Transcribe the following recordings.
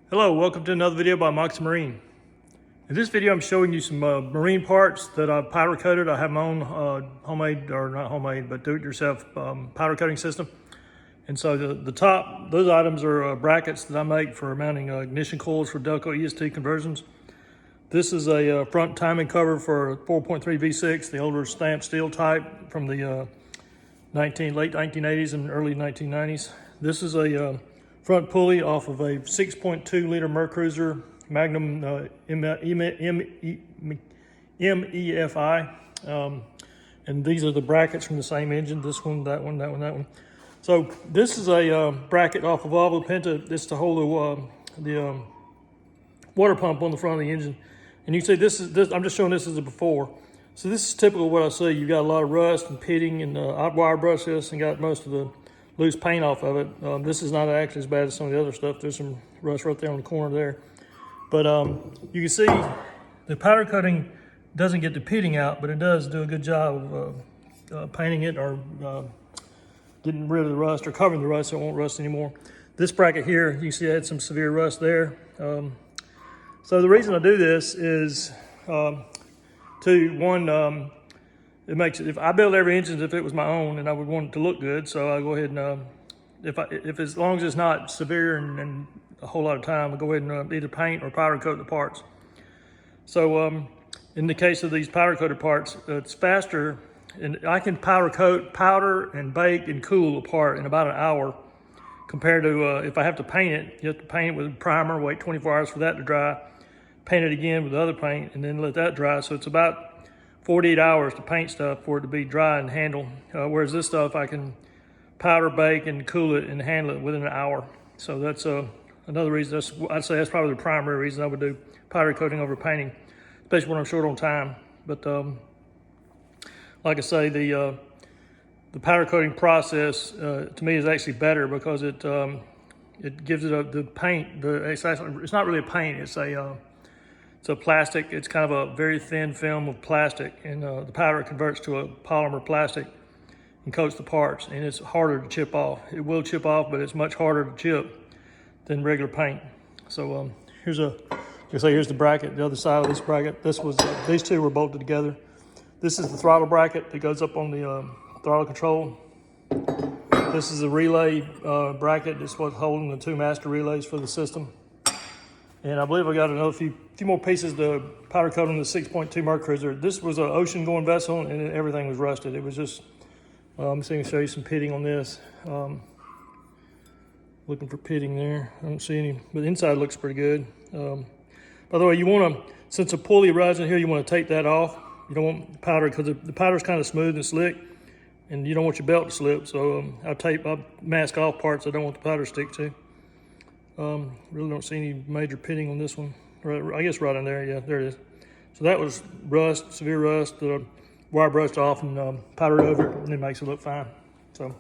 Hello, welcome to another video by Moxie Marine. In this video, I'm showing you some marine parts that I've powder coated. I have my own homemade, or not homemade, but do-it-yourself powder coating system. And so the top, those items are brackets that I make for mounting ignition coils for Delco EST conversions. This is a front timing cover for 4.3 V6, the older stamped steel type from the late 1980s and early 1990s. This is a front pulley off of a 6.2 liter Mercruiser Magnum MEFI. And these are the brackets from the same engine, this one, that one, that one, that one. So this is a bracket off of Volvo Penta. This to hold the water pump on the front of the engine. And you can see this, I'm just showing this as a before. So this is typical of what I see. You've got a lot of rust and pitting, and I've wire brushed this and got most of the loose paint off of it. This is not actually as bad as some of the other stuff. There's some rust right there on the corner there. But you can see the powder coating doesn't get the pitting out, but it does do a good job of painting it or getting rid of the rust or covering the rust so it won't rust anymore. This bracket here, you see I had some severe rust there. So the reason I do this is it makes it, if I build every engine if it was my own and I would want it to look good, so I go ahead and if as long as it's not severe and a whole lot of time, I'll go ahead and either paint or powder coat the parts. So in the case of these powder coated parts, it's faster, and I can powder and bake and cool a part in about an hour compared to if I have to paint it. You have to paint it with a primer, wait 24 hours for that to dry, paint it again with other paint, and then let that dry. So it's about 48 hours to paint stuff for it to be dry and handle. Whereas this stuff, I can powder, bake, and cool it and handle it within an hour. So that's another reason. I'd say that's probably the primary reason I would do powder coating over painting, especially when I'm short on time. But like I say, the powder coating process to me is actually better because it gives it the paint. It's not really a paint. It's a plastic. It's kind of a very thin film of plastic, and the powder converts to a polymer plastic and coats the parts, and it's harder to chip off. It will chip off, but it's much harder to chip than regular paint. So here's the bracket, the other side of this bracket. This was these two were bolted together. This is the throttle bracket that goes up on the throttle control. This is a relay bracket. This was holding the two master relays for the system. And I believe I got another few more pieces to powder coat on the 6.2 Mercruiser. This was an ocean going vessel, and everything was rusted. It was just, I'm just going to show you some pitting on this. Looking for pitting there. I don't see any, but the inside looks pretty good. By the way, you want to, since the pulley rides in here, you want to take that off. You don't want the powder, because the powder's kind of smooth and slick, and you don't want your belt to slip. So I'll mask off parts I don't want the powder to stick to. Really don't see any major pitting on this one. I guess right in there, yeah, there it is. So that was rust, severe rust, wire brushed off and powdered over it, and it makes it look fine. So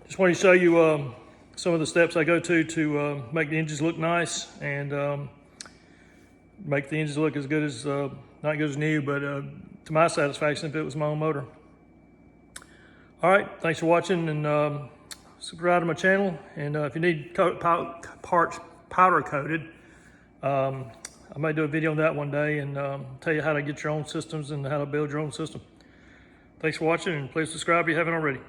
just wanted to show you some of the steps I go to make the engines look nice and make the engines look as good as, not good as new, but to my satisfaction if it was my own motor. All right, thanks for watching, and subscribe to my channel. And if you need parts powder coated, I might do a video on that one day and tell you how to get your own systems and how to build your own system. Thanks for watching, and please subscribe if you haven't already.